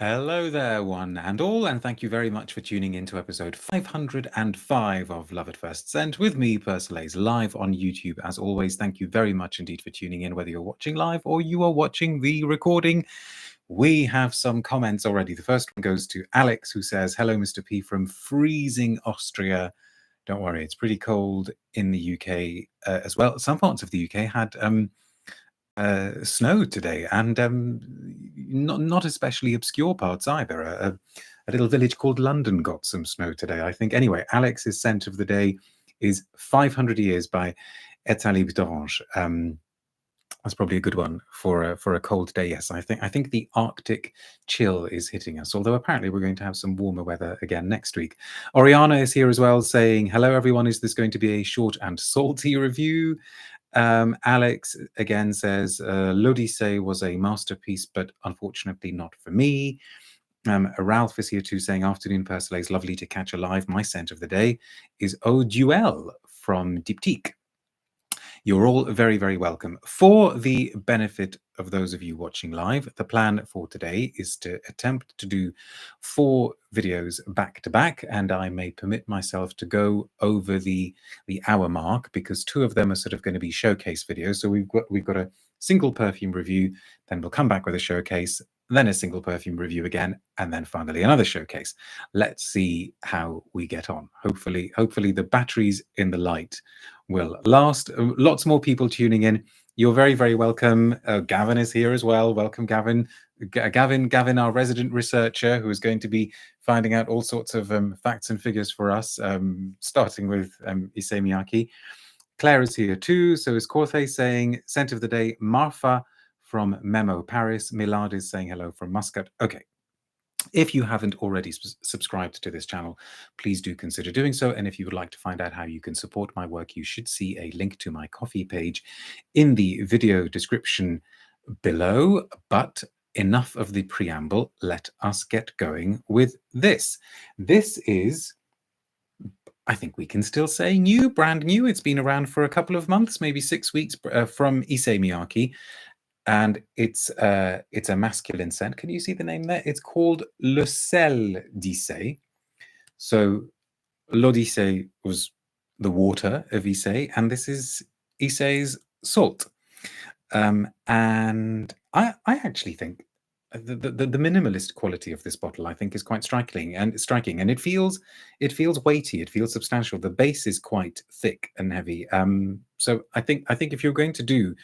Hello there, one and all, and thank you very much for tuning in to episode 505 of Love at First Scent with me, Persolaise, live on YouTube. As always, thank you very much indeed for tuning in, whether you're watching live or you are watching the recording. We have some comments already. The first one goes to Alex, who says, "Hello, Mr. P from freezing Austria. Don't worry, it's pretty cold in the UK as well. Some parts of the UK had snow today, and not especially obscure parts either. A little village called London got some snow today, I think. Anyway, Alex's scent of the day is 500 Years by Etalib d'Orange. That's probably a good one for a cold day. Yes, I think the Arctic chill is hitting us, although apparently we're going to have some warmer weather again next week. Oriana is here as well, saying, "Hello everyone, is this going to be a short and salty review?" Alex again says, "L'Odyssey was a masterpiece, but unfortunately not for me." Ralph is here too, saying, "Afternoon, Persolaise, lovely to catch a live. My scent of the day is Eau Duel from Diptyque." You're all very, very welcome. For the benefit of those of you watching live, the plan for today is to attempt to do 4 videos back to back, and I may permit myself to go over the hour mark because 2 of them are sort of going to be showcase videos. So we've got a single perfume review, then we'll come back with a showcase, then a single perfume review again, and then finally another showcase. Let's see how we get on. Hopefully the batteries in the light will last. Lots more people tuning in. You're very, very welcome. Gavin is here as well. Welcome, Gavin. Gavin, our resident researcher, who is going to be finding out all sorts of facts and figures for us, starting with Issey Miyake. Claire is here too. So is Corthe, saying, "Scent of the day, Marfa from Memo Paris." Milad is saying hello from Muscat. Okay. If you haven't already subscribed to this channel, please do consider doing so. And if you would like to find out how you can support my work, you should see a link to my Ko-fi page in the video description below. But enough of the preamble. Let us get going with this. This is, I think we can still say, new, brand new. It's been around for a couple of months, maybe 6 weeks, from Issey Miyake. And it's a masculine scent. Can you see the name there? It's called Le Sel D'Issey. So l'Odyssey was the water of Issey, and this is Issey's salt. And I actually think the minimalist quality of this bottle, I think, is quite striking, and it feels weighty, it feels substantial. The base is quite thick and heavy. So I think if you're going to do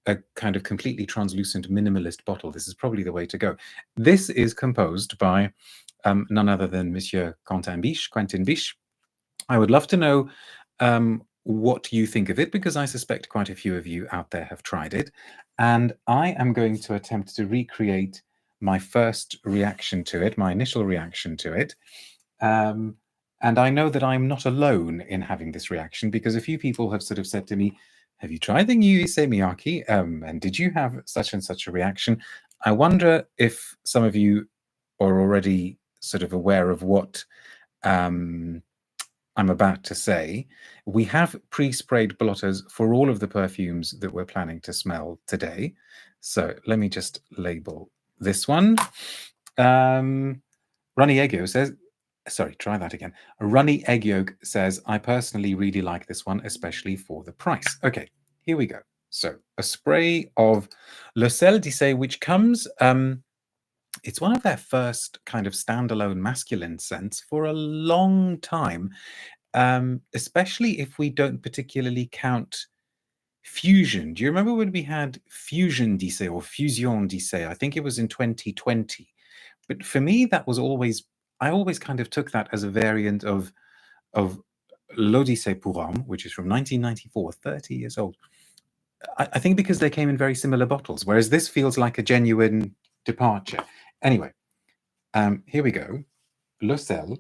a kind of completely translucent minimalist bottle, this is probably the way to go. This is composed by none other than Monsieur Quentin Bisch. I would love to know what you think of it, because I suspect quite a few of you out there have tried it. And I am going to attempt to recreate my first reaction to it, my initial reaction to it. And I know that I'm not alone in having this reaction, because a few people have sort of said to me, "Have you tried the new Issey Miyake? And did you have such and such a reaction?" I wonder if some of you are already sort of aware of what I'm about to say. We have pre-sprayed blotters for all of the perfumes that we're planning to smell today. So let me just label this one. Runny Egg Yolk says, sorry, try that again. Runny Egg Yolk says, "I personally really like this one, especially for the price." Okay, here we go. So a spray of Le Sel D'Issey, which comes, it's one of their first kind of standalone masculine scents for a long time, especially if we don't particularly count Fusion. Do you remember when we had Fusion D'Issey or Fusion D'Issey? I think it was in 2020. But for me, that was always, I always kind of took that as a variant of L'Odyssée pour Homme, which is from 1994, 30 years old. I think because they came in very similar bottles, whereas this feels like a genuine departure. Anyway, here we go. Le Sel.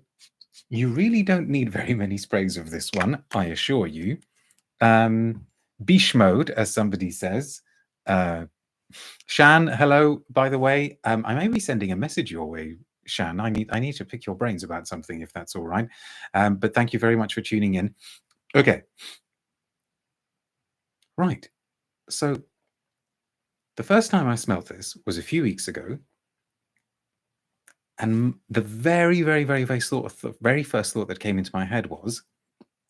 You really don't need very many sprays of this one, I assure you. Biche mode, as somebody says. Shan, hello, by the way. I may be sending a message your way, Shan. I need to pick your brains about something, if that's all right. But thank you very much for tuning in. Okay. Right. So the first time I smelt this was a few weeks ago. And the very, very, very, very first thought that came into my head was,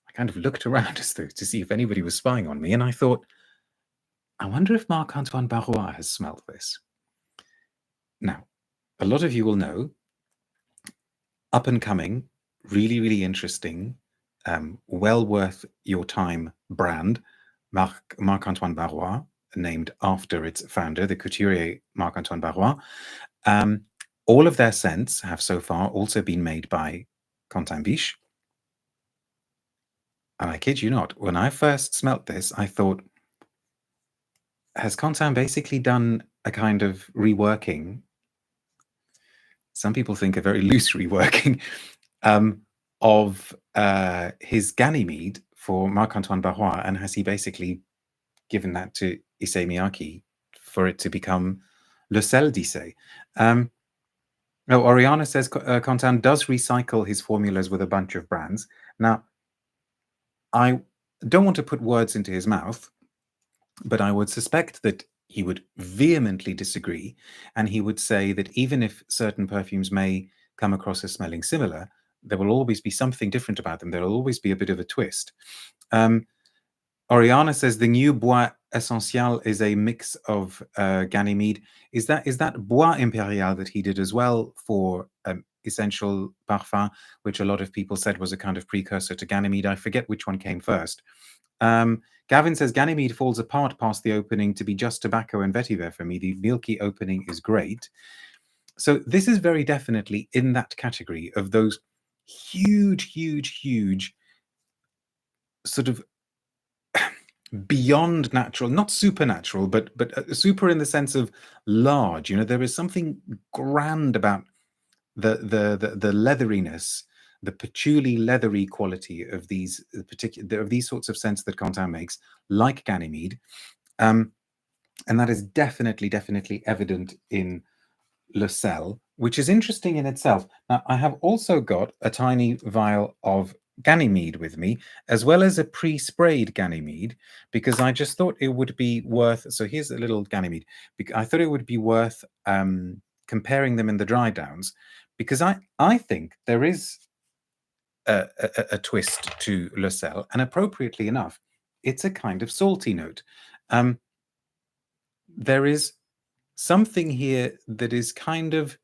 I kind of looked around as though to see if anybody was spying on me, and I thought, I wonder if Marc-Antoine Barrois has smelt this. Now, a lot of you will know, up and coming, really, really interesting, well worth your time brand, Marc-Antoine Barrois, named after its founder, the couturier Marc-Antoine Barrois. All of their scents have so far also been made by Quentin Bisch. And I kid you not, when I first smelt this, I thought, has Quentin basically done a kind of reworking? Some people think a very loose reworking of his Ganymede for Marc-Antoine Barrois, and has he basically given that to Issey Miyake for it to become Le Sel D'Issey? Oriana says Quentin does recycle his formulas with a bunch of brands. Now, I don't want to put words into his mouth, but I would suspect that he would vehemently disagree, and he would say that even if certain perfumes may come across as smelling similar, there will always be something different about them. There will always be a bit of a twist. Oriana says the new Bois Essentiel is a mix of Ganymede. Is that Bois Imperial that he did as well for Essential Parfum, which a lot of people said was a kind of precursor to Ganymede? I forget which one came first. Gavin says Ganymede falls apart past the opening to be just tobacco and vetiver for me. The milky opening is great. So this is very definitely in that category of those huge, huge, huge sort of beyond natural, not supernatural, but super in the sense of large. You know, there is something grand about the leatheriness, the patchouli leathery quality of these sorts of scents that Quentin makes, like Ganymede, and that is definitely evident in Le Sel, which is interesting in itself. Now, I have also got a tiny vial of Ganymede with me, as well as a pre-sprayed Ganymede, because I just thought it would be worth. So here's a little Ganymede. I thought it would be worth comparing them in the dry downs, because I think there is a twist to Le Sel, and appropriately enough, it's a kind of salty note. There is something here that is kind of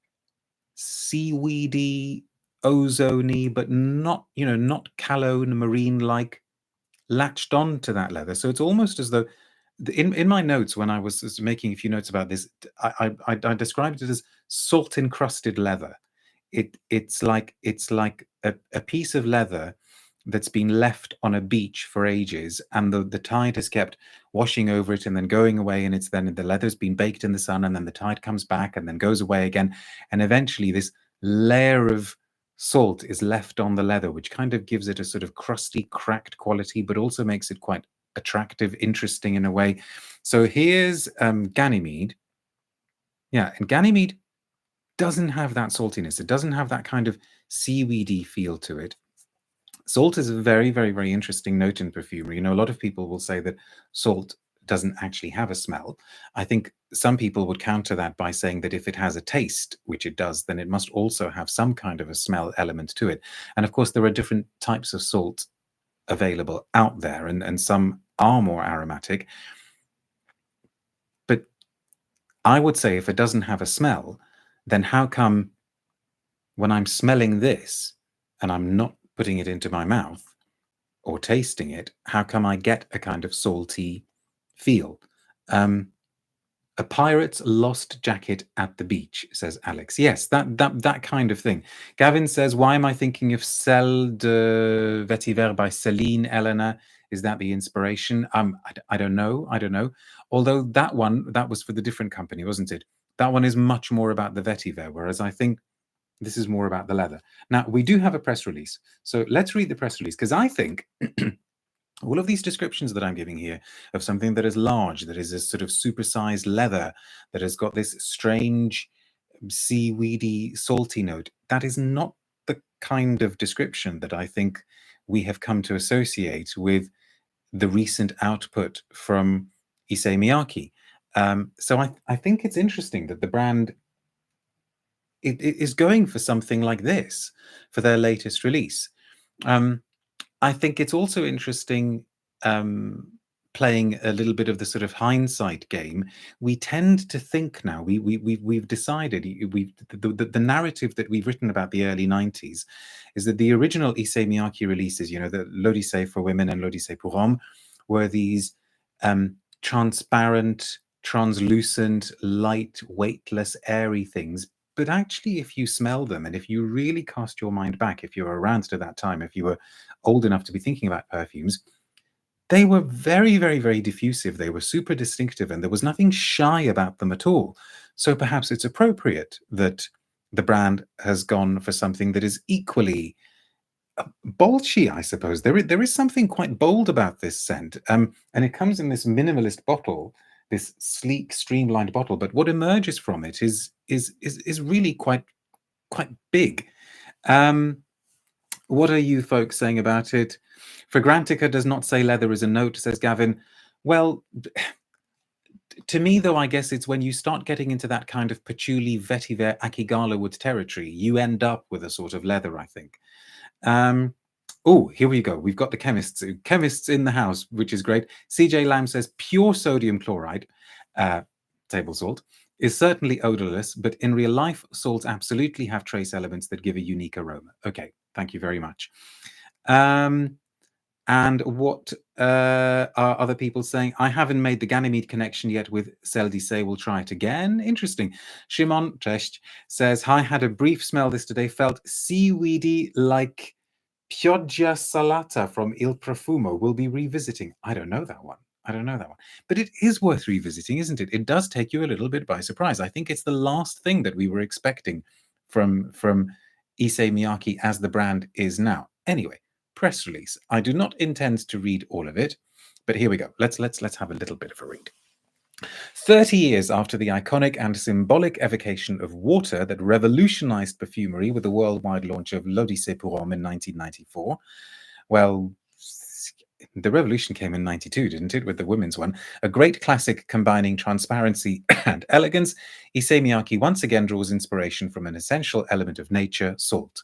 seaweedy, ozone-y, but not, not Calone marine-like, latched on to that leather. So it's almost as though, in my notes when I was making a few notes about this, I described it as salt-encrusted leather. It's like a piece of leather that's been left on a beach for ages, and the tide has kept washing over it and then going away, and then the leather's been baked in the sun, and then the tide comes back and then goes away again, and eventually this layer of salt is left on the leather, which kind of gives it a sort of crusty, cracked quality, but also makes it quite attractive, interesting in a way. So here's Ganymede. Yeah, and Ganymede doesn't have that saltiness. It doesn't have that kind of seaweedy feel to it. Salt is a very, very, very interesting note in perfumery. A lot of people will say that salt doesn't actually have a smell. I think some people would counter that by saying that if it has a taste, which it does, then it must also have some kind of a smell element to it. And of course, there are different types of salt available out there, and some are more aromatic. But I would say if it doesn't have a smell, then how come when I'm smelling this and I'm not putting it into my mouth or tasting it, how come I get a kind of salty feel? A pirate's lost jacket at the beach, says Alex. Yes, that kind of thing. Gavin says, why am I thinking of Sel de Vetiver by Celine Eleanor? Is that the inspiration? I don't know. I don't know. Although that was for the different company, wasn't it? That one is much more about the vetiver, whereas I think this is more about the leather. Now, we do have a press release. So let's read the press release, because I think all of these descriptions that I'm giving here of something that is large, that is a sort of supersized leather, that has got this strange seaweedy, salty note, that is not the kind of description that I think we have come to associate with the recent output from Issey Miyake. So I think it's interesting that the brand is going for something like this for their latest release. I think it's also interesting, playing a little bit of the sort of hindsight game. We tend to think now, we've decided, the narrative that we've written about the early 90s is that the original Issey Miyake releases, the L'Odyssée for women and L'Odyssée pour hommes, were these transparent, translucent, light, weightless, airy things. But actually, if you smell them, and if you really cast your mind back, if you were around to that time, if you were old enough to be thinking about perfumes, they were very, very, very diffusive. They were super distinctive, and there was nothing shy about them at all. So perhaps it's appropriate that the brand has gone for something that is equally bolshy, I suppose. There is something quite bold about this scent, and it comes in this minimalist bottle, this sleek, streamlined bottle. But what emerges from it is really quite big. What are you folks saying about it? Fragrantica does not say leather is a note, says Gavin. Well, to me, though, I guess it's when you start getting into that kind of patchouli, vetiver, akigala wood territory, you end up with a sort of leather, I think. Oh, here we go. We've got the chemists in the house, which is great. CJ Lamb says pure sodium chloride, table salt, is certainly odorless, but in real life, salts absolutely have trace elements that give a unique aroma. Okay, thank you very much. And what are other people saying? I haven't made the Ganymede connection yet with Sel D'Issey. We'll try it again. Interesting. Shimon Cześć says, I had a brief smell this today, felt seaweedy like Pioggia Salata from Il Profumo. We'll be revisiting. I don't know that one. But it is worth revisiting, isn't it? It does take you a little bit by surprise. I think it's the last thing that we were expecting from Issey Miyake as the brand is now. Anyway, press release. I do not intend to read all of it, but here we go. Let's have a little bit of a read. 30 years after the iconic and symbolic evocation of water that revolutionized perfumery with the worldwide launch of L'Odyssée pour Homme in 1994, well, the revolution came in 92, didn't it, with the women's one? A great classic combining transparency and elegance, Issey Miyake once again draws inspiration from an essential element of nature, salt.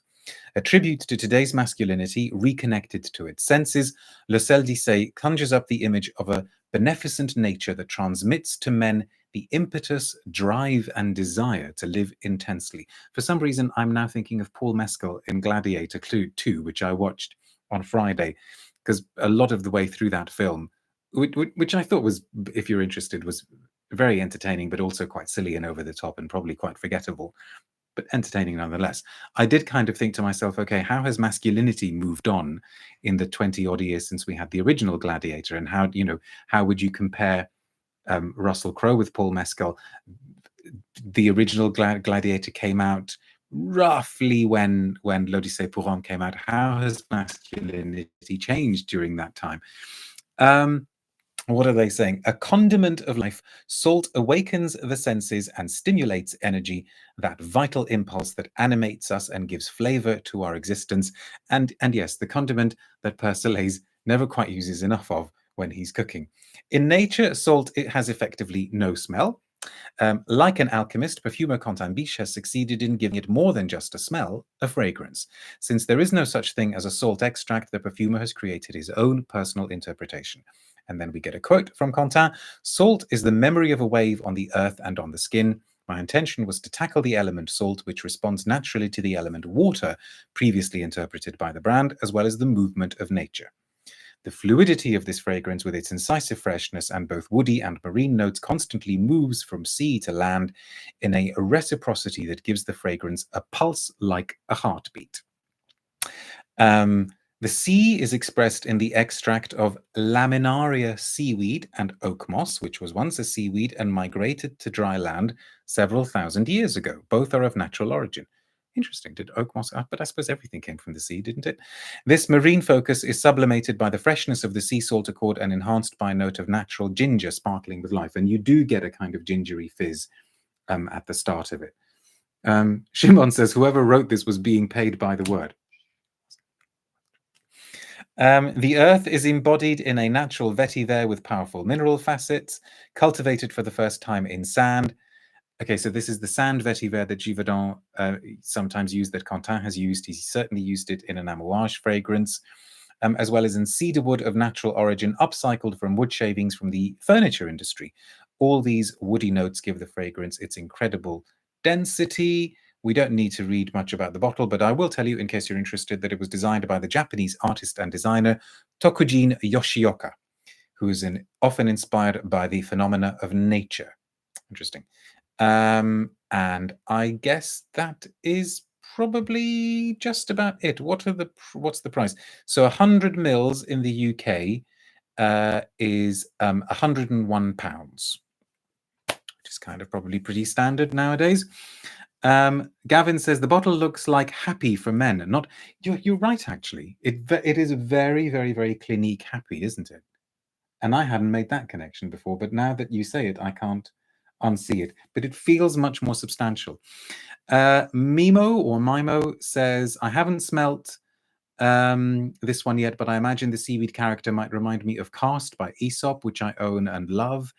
A tribute to today's masculinity, reconnected to its senses, Le Sel D'Issey conjures up the image of a beneficent nature that transmits to men the impetus, drive, and desire to live intensely. For some reason, I'm now thinking of Paul Mescal in Gladiator 2, which I watched on Friday, because a lot of the way through that film, which I thought was, if you're interested, was very entertaining, but also quite silly and over the top and probably quite forgettable, but entertaining nonetheless. I did kind of think to myself, okay, how has masculinity moved on in the 20-odd years since we had the original Gladiator? And how would you compare Russell Crowe with Paul Mescal? The original Gladiator came out roughly when L'Odyssée pour Homme came out. How has masculinity changed during that time? What are they saying? A condiment of life, salt awakens the senses and stimulates energy, that vital impulse that animates us and gives flavor to our existence. And yes, the condiment that Persolaise never quite uses enough of when he's cooking. In nature, salt, it has effectively no smell. Like an alchemist, perfumer Quentin Bisch has succeeded in giving it more than just a smell, a fragrance. Since there is no such thing as a salt extract, the perfumer has created his own personal interpretation. And then we get a quote from Quentin: "Salt is the memory of a wave on the earth and on the skin. My intention was to tackle the element salt, which responds naturally to the element water, previously interpreted by the brand, as well as the movement of nature. The fluidity of this fragrance, with its incisive freshness and both woody and marine notes, constantly moves from sea to land in a reciprocity that gives the fragrance a pulse like a heartbeat." The sea is expressed in the extract of Laminaria seaweed and oak moss, which was once a seaweed and migrated to dry land several thousand years ago. Both are of natural origin. Interesting. Did oak moss? But I suppose everything came from the sea, didn't it? This marine focus is sublimated by the freshness of the sea salt accord and enhanced by a note of natural ginger sparkling with life. And you do get a kind of gingery fizz at the start of it. Shimon says, whoever wrote this was being paid by the word. The earth is embodied in a natural vetiver with powerful mineral facets, cultivated for the first time in sand. Okay, so this is the sand vetiver that Givaudan sometimes used, that Quentin has used. He's certainly used it in an amouage fragrance, as well as in cedarwood of natural origin, upcycled from wood shavings from the furniture industry. All these woody notes give the fragrance its incredible density. We don't need to read much about the bottle, but I will tell you, in case you're interested, that it was designed by the Japanese artist and designer Tokujin Yoshioka, who is often inspired by the phenomena of nature. Interesting. And I guess that is probably just about it. What's the price? So 100 mils in the UK is £101, which is kind of probably pretty standard nowadays. Gavin says the bottle looks like Happy for men. Not you're right, actually. It is very, very, very Clinique Happy, isn't it? And I hadn't made that connection before, but now that you say it, I can't unsee it. But it feels much more substantial. Mimo says, I haven't smelt this one yet, but I imagine the seaweed character might remind me of Cast by Aesop, which I own and love.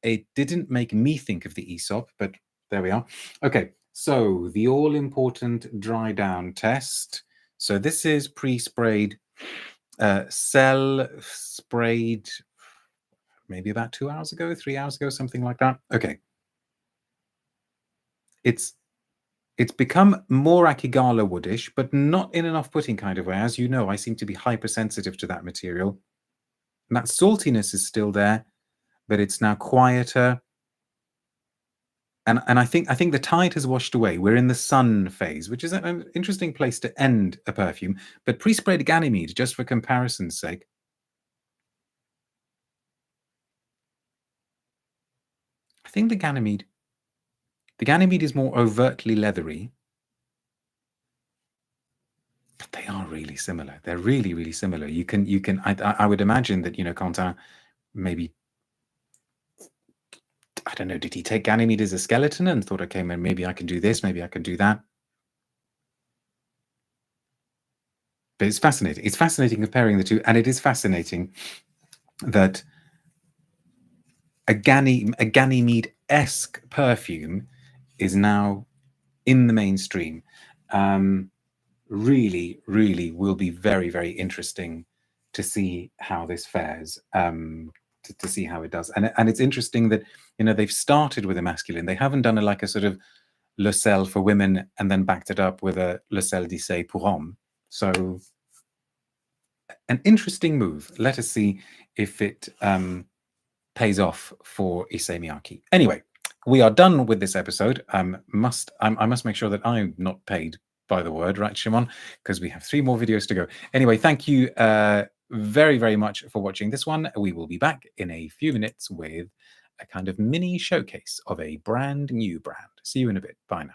It didn't make me think of the Aesop, but there we are. Okay, so the all-important dry down test. So this is pre-sprayed. Sel sprayed maybe about 2 hours ago, 3 hours ago, something like that. Okay. It's become more Akigala woodish, but not in an off-putting kind of way. As you know, I seem to be hypersensitive to that material. And that saltiness is still there, but it's now quieter. And I think the tide has washed away. We're in the sun phase, which is an interesting place to end a perfume. But pre-sprayed Ganymede, just for comparison's sake. I think the Ganymede is more overtly leathery. But they are really similar. They're really, really similar. You can. I would imagine that, Quentin maybe, I don't know, did he take Ganymede as a skeleton and thought, okay, maybe I can do this, maybe I can do that. But it's fascinating. It's fascinating comparing the two, and it is fascinating that a Ganymede-esque perfume is now in the mainstream. Really, really will be very, very interesting to see how this fares, to see how it does. And it's interesting that, they've started with a masculine. They haven't done a sort of Le Sel for women and then backed it up with a Le Sel D'Issey pour homme. So an interesting move. Let us see if it pays off for Issey Miyake. Anyway, we are done with this episode. I must make sure that I'm not paid by the word, right, Shimon? Because we have 3 more videos to go. Anyway, thank you very, very much for watching this one. We will be back in a few minutes with a kind of mini showcase of a brand new brand. See you in a bit. Bye now.